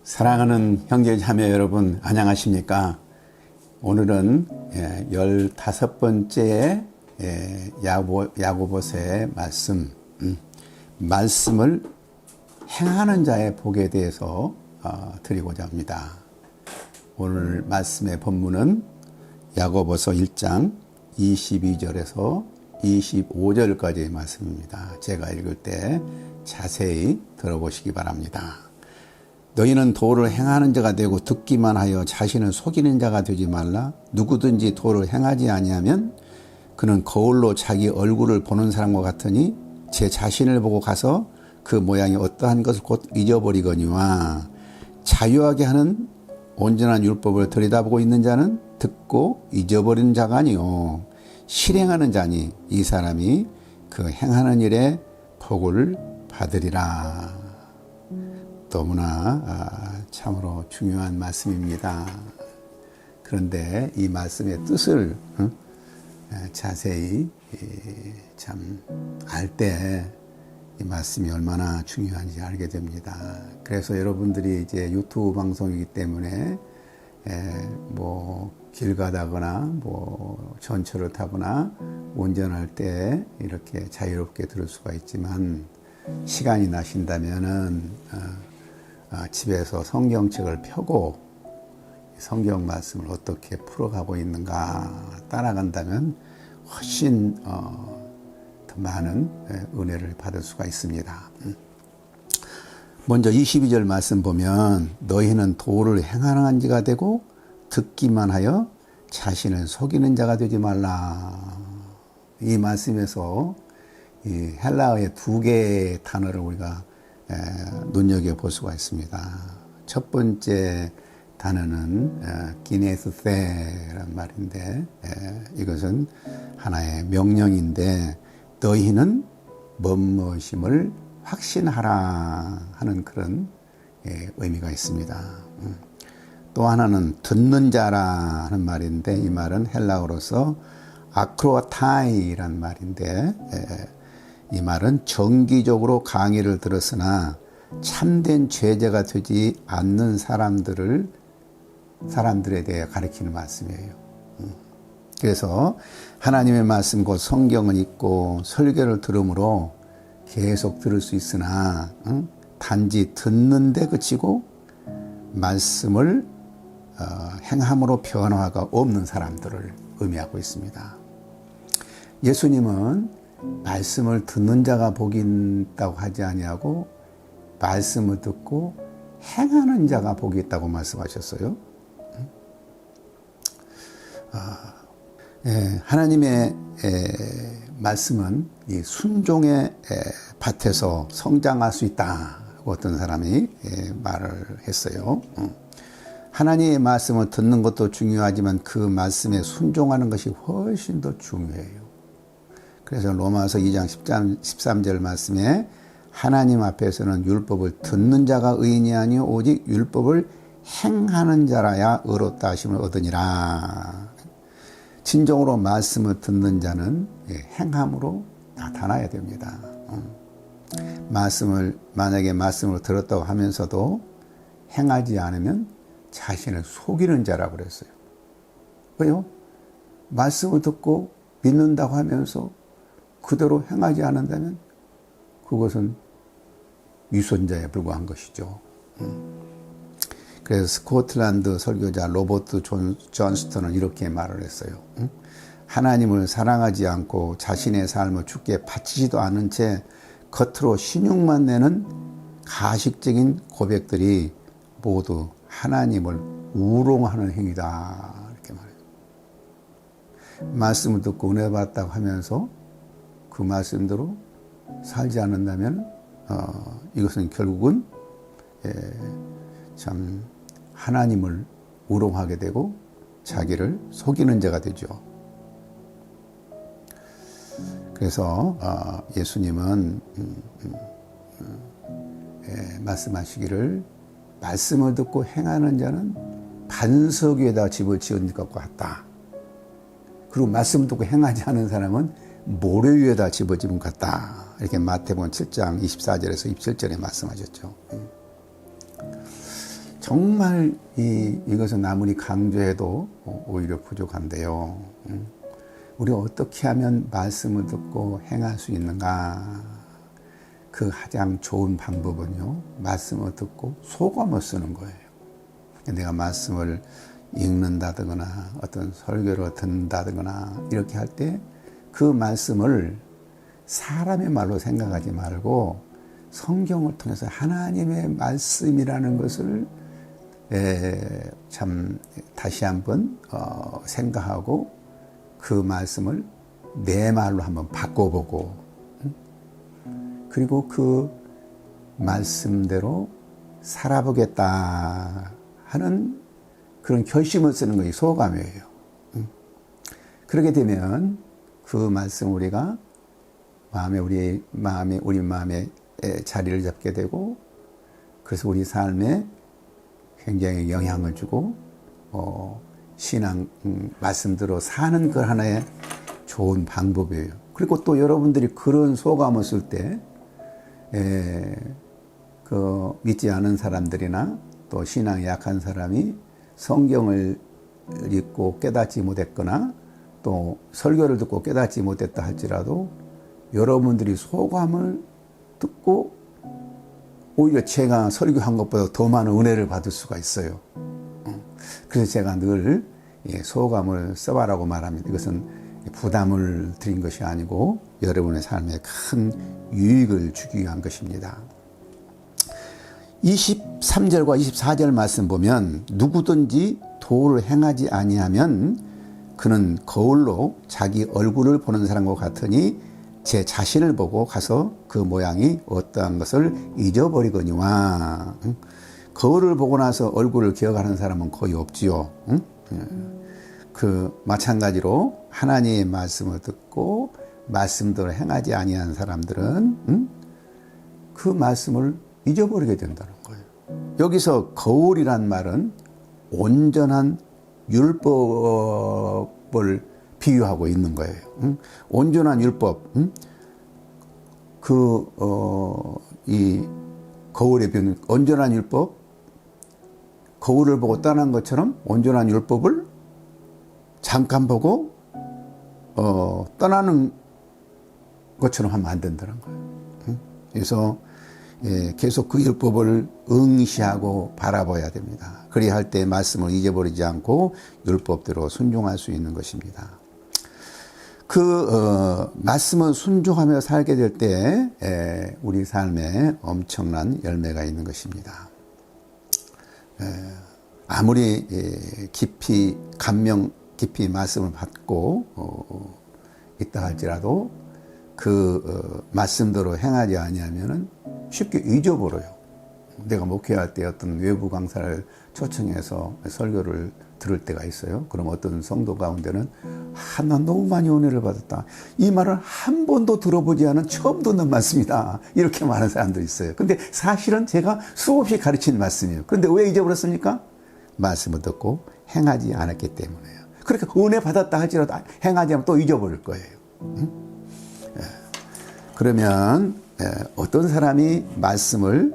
사랑하는 형제 자매 여러분, 안녕하십니까? 오늘은 15번째 야고보서의 말씀을 행하는 자의 복에 대해서 드리고자 합니다. 오늘 말씀의 본문은 야고보서 1장 22절에서 25절까지의 말씀입니다. 제가 읽을 때 자세히 들어보시기 바랍니다. 너희는 도를 행하는 자가 되고 듣기만 하여 자신을 속이는 자가 되지 말라. 누구든지 도를 행하지 아니하면 그는 거울로 자기 얼굴을 보는 사람과 같으니 제 자신을 보고 가서 그 모양이 어떠한 것을 곧 잊어버리거니와 자유하게 하는 온전한 율법을 들여다보고 있는 자는 듣고 잊어버리는 자가 아니요 실행하는 자니 이 사람이 그 행하는 일에 복을 받으리라. 너무나 참으로 중요한 말씀입니다. 그런데 이 말씀의 뜻을 자세히 참 알 때 이 말씀이 얼마나 중요한지 알게 됩니다. 그래서 여러분들이 이제 유튜브 방송이기 때문에 뭐 길 가다거나 뭐 전철을 타거나 운전할 때 이렇게 자유롭게 들을 수가 있지만 시간이 나신다면은 집에서 성경책을 펴고 성경 말씀을 어떻게 풀어가고 있는가 따라간다면 훨씬 더 많은 은혜를 받을 수가 있습니다. 먼저 22절 말씀 보면 너희는 도를 행하는 자가 되고 듣기만 하여 자신을 속이는 자가 되지 말라. 이 말씀에서 이 헬라어의 두 개의 단어를 우리가 눈여겨볼 수가 있습니다. 첫 번째 단어는 기네스테라는 말인데 이것은 하나의 명령인데 너희는 뭐뭐심을 확신하라 하는 그런 의미가 있습니다. 또 하나는 듣는 자라 하는 말인데 이 말은 헬라어로서 아크로타이라는 말인데 이 말은 정기적으로 강의를 들었으나 참된 죄자가 되지 않는 사람들에 대해 가르치는 말씀이에요. 그래서 하나님의 말씀 곧 성경은 있고 설교를 들으므로 계속 들을 수 있으나 단지 듣는 데 그치고 말씀을 행함으로 변화가 없는 사람들을 의미하고 있습니다. 예수님은 말씀을 듣는 자가 복이 있다고 하지 아니하고 말씀을 듣고 행하는 자가 복이 있다고 말씀하셨어요. 하나님의 말씀은 이 순종의 밭에서 성장할 수 있다고 어떤 사람이 말을 했어요. 하나님의 말씀을 듣는 것도 중요하지만 그 말씀에 순종하는 것이 훨씬 더 중요해요. 그래서 로마서 2장 13절 말씀에 하나님 앞에서는 율법을 듣는 자가 의인이 아니요 오직 율법을 행하는 자라야 의롭다 하심을 얻으니라. 진정으로 말씀을 듣는 자는 행함으로 나타나야 됩니다. 만약에 말씀을 들었다고 하면서도 행하지 않으면 자신을 속이는 자라고 그랬어요. 왜요? 말씀을 듣고 믿는다고 하면서 그대로 행하지 않는다면 그것은 위선자에 불과한 것이죠. 그래서 스코틀랜드 설교자 로버트 존스턴은 이렇게 말을 했어요. 하나님을 사랑하지 않고 자신의 삶을 주께 바치지도 않은 채 겉으로 신용만 내는 가식적인 고백들이 모두 하나님을 우롱하는 행위다. 이렇게 말해요. 말씀을 듣고 은혜 받았다고 하면서 그 말씀대로 살지 않는다면 이것은 결국은 참 하나님을 우롱하게 되고 자기를 속이는 자가 되죠. 그래서 예수님은 말씀하시기를 말씀을 듣고 행하는 자는 반석 위에다 집을 지은 것과 같다. 그리고 말씀을 듣고 행하지 않은 사람은 모래 위에다 집을 지은 것 같다. 이렇게 마태복음 7장 24절에서 27절에 말씀하셨죠. 정말 이것은 아무리 강조해도 오히려 부족한데요. 우리 어떻게 하면 말씀을 듣고 행할 수 있는가? 그 가장 좋은 방법은요, 말씀을 듣고 소감을 쓰는 거예요. 내가 말씀을 읽는다거나 어떤 설교를 듣는다거나 이렇게 할 때 그 말씀을 사람의 말로 생각하지 말고 성경을 통해서 하나님의 말씀이라는 것을 참 다시 한번 생각하고 그 말씀을 내 말로 한번 바꿔보고, 그리고 그 말씀대로 살아보겠다 하는 그런 결심을 쓰는 것이 소감이에요. 그렇게 되면 그 말씀 우리가 우리 마음에 자리를 잡게 되고, 그래서 우리 삶에 굉장히 영향을 주고 신앙 말씀대로 사는 것 하나의 좋은 방법이에요. 그리고 또 여러분들이 그런 소감을 쓸 때 그 믿지 않은 사람들이나 또 신앙이 약한 사람이 성경을 읽고 깨닫지 못했거나 또 설교를 듣고 깨닫지 못했다 할지라도 여러분들이 소감을 듣고 오히려 제가 설교한 것보다 더 많은 은혜를 받을 수가 있어요. 그래서 제가 늘 소감을 써봐라고 말합니다. 이것은 부담을 드린 것이 아니고 여러분의 삶에 큰 유익을 주기 위한 것입니다. 23절과 24절 말씀 보면 누구든지 도를 행하지 아니하면 그는 거울로 자기 얼굴을 보는 사람과 같으니 제 자신을 보고 가서 그 모양이 어떠한 것을 잊어버리거니와. 거울을 보고 나서 얼굴을 기억하는 사람은 거의 없지요. 그 마찬가지로 하나님의 말씀을 듣고 말씀대로 행하지 아니한 사람들은 그 말씀을 잊어버리게 된다는 거예요. 여기서 거울이란 말은 온전한 율법을 비유하고 있는 거예요. 온전한 율법, 이 거울에 비유는 온전한 율법, 거울을 보고 떠난 것처럼 온전한 율법을 잠깐 보고 떠나는 것처럼 하면 안 된다는 거예요. 그래서 계속 그 율법을 응시하고 바라봐야 됩니다. 그래야 할 때 말씀을 잊어버리지 않고 율법대로 순종할 수 있는 것입니다. 말씀을 순종하며 살게 될 때 우리 삶에 엄청난 열매가 있는 것입니다. 아무리 감명 깊이 말씀을 받고 있다 할지라도 그 말씀대로 행하지 아니하면은 쉽게 잊어버려요. 내가 목회할 때 어떤 외부 강사를 초청해서 설교를 들을 때가 있어요. 그럼 어떤 성도 가운데는 나 너무 많이 은혜를 받았다. 이 말을 한 번도 들어보지 않은 처음 듣는 말씀이다. 이렇게 말하는 사람들이 있어요. 근데 사실은 제가 수없이 가르친 말씀이에요. 그런데 왜 잊어버렸습니까? 말씀을 듣고 행하지 않았기 때문에요. 그러니까 은혜 받았다 할지라도 행하지 않으면 또 잊어버릴 거예요. 그러면 어떤 사람이 말씀을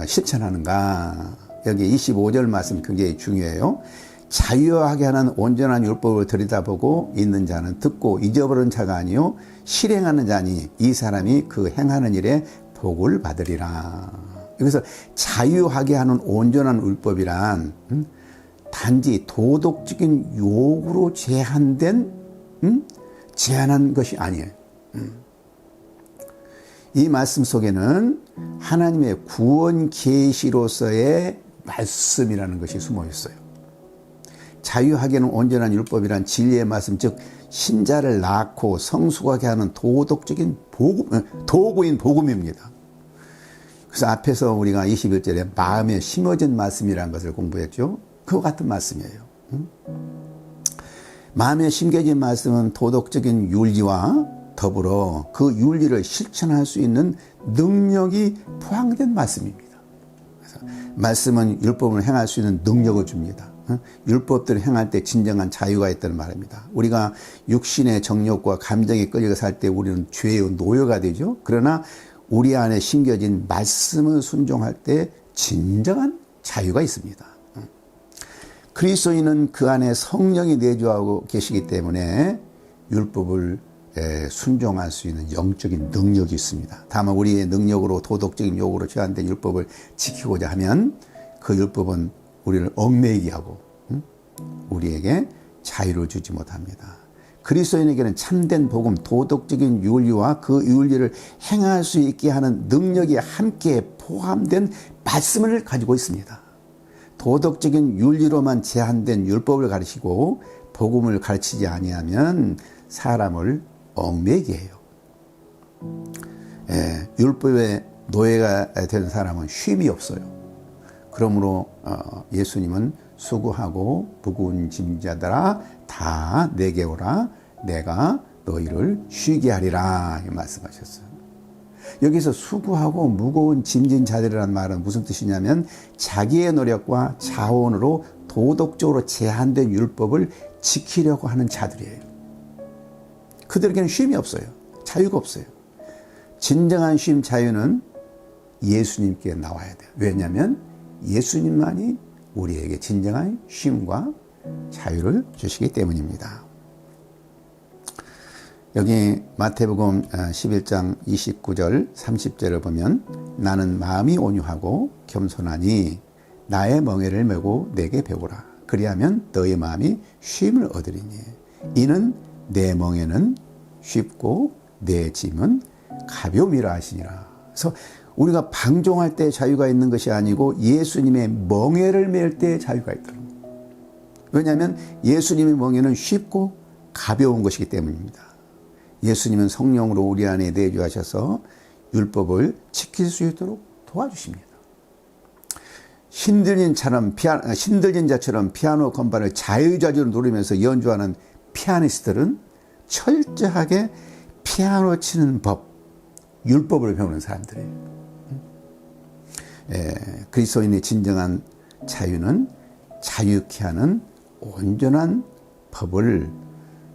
실천하는가? 여기 25절 말씀 굉장히 중요해요. 자유하게 하는 온전한 율법을 들여다보고 있는 자는 듣고 잊어버린 자가 아니요 실행하는 자니 이 사람이 그 행하는 일에 복을 받으리라. 여기서 자유하게 하는 온전한 율법이란 단지 도덕적인 요구로 제한한 것이 아니에요. 이 말씀 속에는 하나님의 구원 계시로서의 말씀이라는 것이 숨어 있어요. 자유하게는 온전한 율법이란 진리의 말씀, 즉 신자를 낳고 성숙하게 하는 도덕적인 도구인 복음입니다. 그래서 앞에서 우리가 21절에 마음에 심어진 말씀이라는 것을 공부했죠. 그와 같은 말씀이에요. 마음에 심겨진 말씀은 도덕적인 윤리와 더불어 그 윤리를 실천할 수 있는 능력이 포함된 말씀입니다. 그래서 말씀은 율법을 행할 수 있는 능력을 줍니다. 율법들을 행할 때 진정한 자유가 있다는 말입니다. 우리가 육신의 정욕과 감정에 끌려 살 때 우리는 죄의 노예가 되죠. 그러나 우리 안에 심겨진 말씀을 순종할 때 진정한 자유가 있습니다. 그리스도인은 그 안에 성령이 내주하고 계시기 때문에 율법을 순종할 수 있는 영적인 능력이 있습니다. 다만 우리의 능력으로 도덕적인 욕으로 제한된 율법을 지키고자 하면 그 율법은 우리를 얽매이게 하고 우리에게 자유를 주지 못합니다. 그리스도인에게는 참된 복음, 도덕적인 윤리와 그 윤리를 행할 수 있게 하는 능력이 함께 포함된 말씀을 가지고 있습니다. 도덕적인 윤리로만 제한된 율법을 가르치고 복음을 가르치지 아니하면 사람을 얽매이게 해요. 율법의 노예가 된 사람은 쉼이 없어요. 그러므로 예수님은 수고하고 무거운 짐자들아 다 내게 오라 내가 너희를 쉬게 하리라 말씀하셨어요. 여기서 수고하고 무거운 짐진 자들이라는 말은 무슨 뜻이냐면 자기의 노력과 자원으로 도덕적으로 제한된 율법을 지키려고 하는 자들이에요. 그들에게는 쉼이 없어요. 자유가 없어요. 진정한 쉼, 자유는 예수님께 나와야 돼요. 왜냐하면 예수님만이 우리에게 진정한 쉼과 자유를 주시기 때문입니다. 여기 마태복음 11장 29절 30절을 보면 나는 마음이 온유하고 겸손하니 나의 멍에를 메고 내게 배우라. 그리하면 너의 마음이 쉼을 얻으리니 이는 내 멍에는 쉽고 내 짐은 가벼움이라 하시니라. 그래서 우리가 방종할 때 자유가 있는 것이 아니고 예수님의 멍에를 맬 때 자유가 있다는 거예요. 왜냐하면 예수님의 멍에는 쉽고 가벼운 것이기 때문입니다. 예수님은 성령으로 우리 안에 내주하셔서 율법을 지킬 수 있도록 도와주십니다. 힘들진 자처럼 피아노 건반을 자유자재로 누르면서 연주하는 피아니스트들은 철저하게 피아노 치는 법, 율법을 배우는 사람들이에요. 그리스도인의 진정한 자유는 자유케 하는 온전한 법을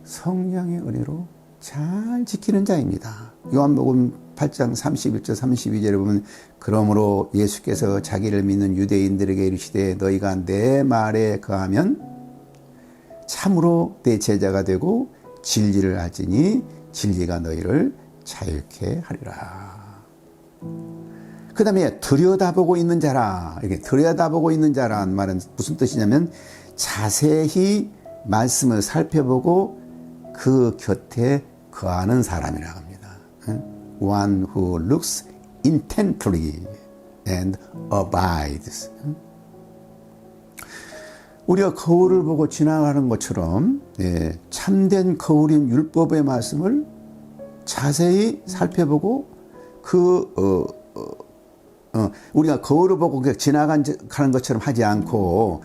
성령의 은혜로 잘 지키는 자입니다. 요한복음 8장 31절 32절에 보면 그러므로 예수께서 자기를 믿는 유대인들에게 이르시되 너희가 내 말에 거하면 참으로 내 제자가 되고 진리를 알지니 진리가 너희를 자유케 하리라. 그 다음에 들여다보고 있는 자라. 이렇게 들여다보고 있는 자라는 말은 무슨 뜻이냐면 자세히 말씀을 살펴보고 그 곁에 거하는 사람이라고 합니다. One who looks intently and abides. 우리가 거울을 보고 지나가는 것처럼 참된 거울인 율법의 말씀을 자세히 살펴보고 우리가 거울을 보고 지나가는 것처럼 하지 않고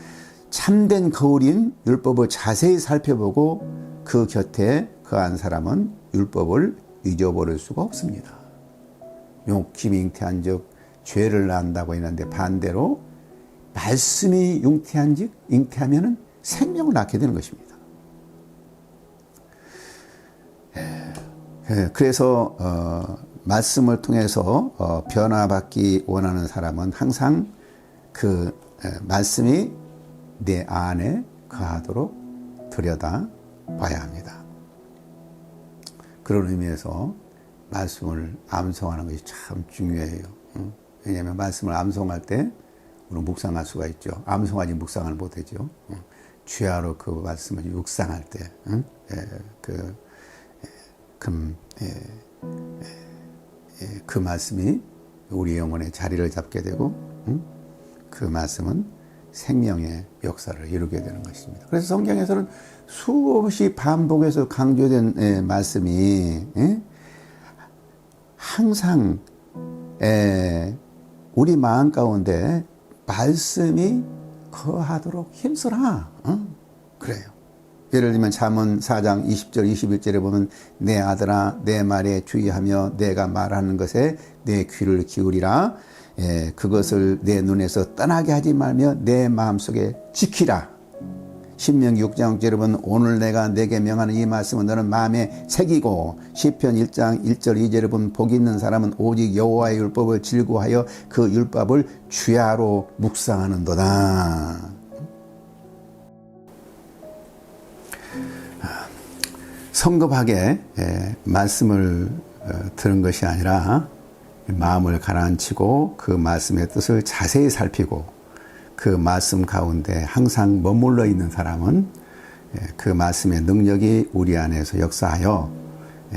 참된 거울인 율법을 자세히 살펴보고 그 곁에 거한 사람은 율법을 잊어버릴 수가 없습니다. 욕심이 잉태한 즉 죄를 낳는다고 했는데 반대로 말씀이 잉태하면 생명을 낳게 되는 것입니다. 그래서 말씀을 통해서 변화받기 원하는 사람은 항상 그 말씀이 내 안에 거하도록 들여다 봐야 합니다. 그런 의미에서 말씀을 암송하는 것이 참 중요해요. 왜냐하면 말씀을 암송할 때 우리는 묵상할 수가 있죠. 암송하지 묵상을 못하죠. 주야로 그 말씀을 묵상할 때 그 말씀이 우리 영혼에 자리를 잡게 되고 그 말씀은 생명의 역사를 이루게 되는 것입니다. 그래서 성경에서는 수없이 반복해서 강조된 말씀이 항상 우리 마음 가운데 말씀이 거하도록 힘쓰라. 그래요. 예를 들면 잠언 4장 20절 21절에 보면 내 아들아 내 말에 주의하며 내가 말하는 것에 내 귀를 기울이라. 그것을 내 눈에서 떠나게 하지 말며 내 마음속에 지키라. 신명기 6장 6절 여러분 오늘 내가 내게 명하는 이 말씀은 너는 마음에 새기고 시편 1장 1절 2절 여러분 복 있는 사람은 오직 여호와의 율법을 즐거워하여 그 율법을 주야로 묵상하는도다. 성급하게 말씀을 들은 것이 아니라 마음을 가라앉히고 그 말씀의 뜻을 자세히 살피고 그 말씀 가운데 항상 머물러 있는 사람은 그 말씀의 능력이 우리 안에서 역사하여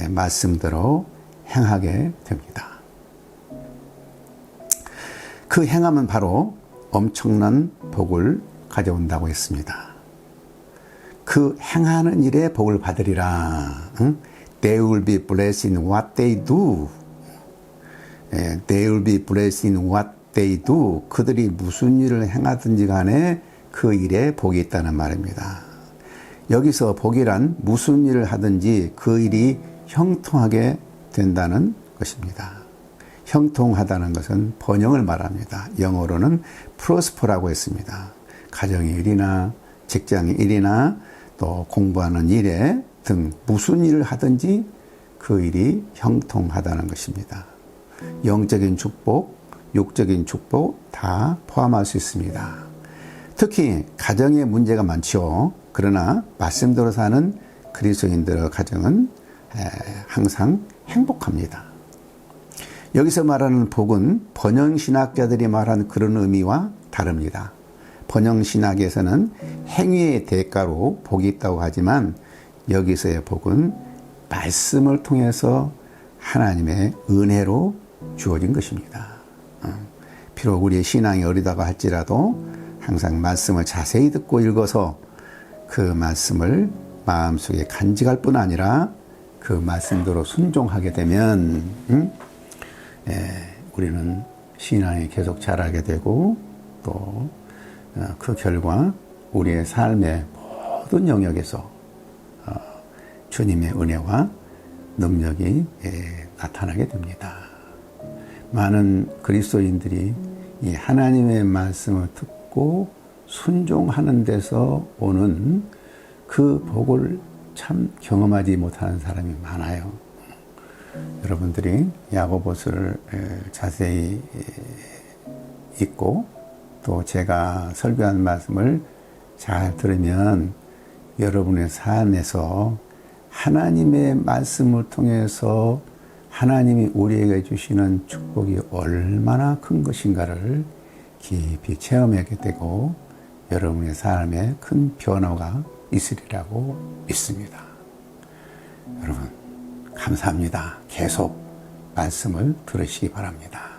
말씀대로 행하게 됩니다. 그 행함은 바로 엄청난 복을 가져온다고 했습니다. 그 행하는 일에 복을 받으리라. They will be blessed in what they do. They will be blessed in what they do. 그들이 무슨 일을 행하든지 간에 그 일에 복이 있다는 말입니다. 여기서 복이란 무슨 일을 하든지 그 일이 형통하게 된다는 것입니다. 형통하다는 것은 번영을 말합니다. 영어로는 prosper라고 했습니다. 가정의 일이나 직장의 일이나 또 공부하는 일에 등 무슨 일을 하든지 그 일이 형통하다는 것입니다. 영적인 축복, 육적인 축복 다 포함할 수 있습니다. 특히 가정에 문제가 많죠. 그러나 말씀대로 사는 그리스도인들의 가정은 항상 행복합니다. 여기서 말하는 복은 번영신학자들이 말하는 그런 의미와 다릅니다. 번영신학에서는 행위의 대가로 복이 있다고 하지만 여기서의 복은 말씀을 통해서 하나님의 은혜로 주어진 것입니다. 비록 우리의 신앙이 어리다고 할지라도 항상 말씀을 자세히 듣고 읽어서 그 말씀을 마음속에 간직할 뿐 아니라 그 말씀대로 순종하게 되면 우리는 신앙이 계속 자라게 되고 또 그 결과 우리의 삶의 모든 영역에서 주님의 은혜와 능력이 나타나게 됩니다. 많은 그리스도인들이 이 하나님의 말씀을 듣고 순종하는 데서 오는 그 복을 참 경험하지 못하는 사람이 많아요. 여러분들이 야고보서를 자세히 읽고 또 제가 설교한 말씀을 잘 들으면 여러분의 삶에서 하나님의 말씀을 통해서 하나님이 우리에게 주시는 축복이 얼마나 큰 것인가를 깊이 체험하게 되고 여러분의 삶에 큰 변화가 있으리라고 믿습니다. 여러분 감사합니다. 계속 말씀을 들으시기 바랍니다.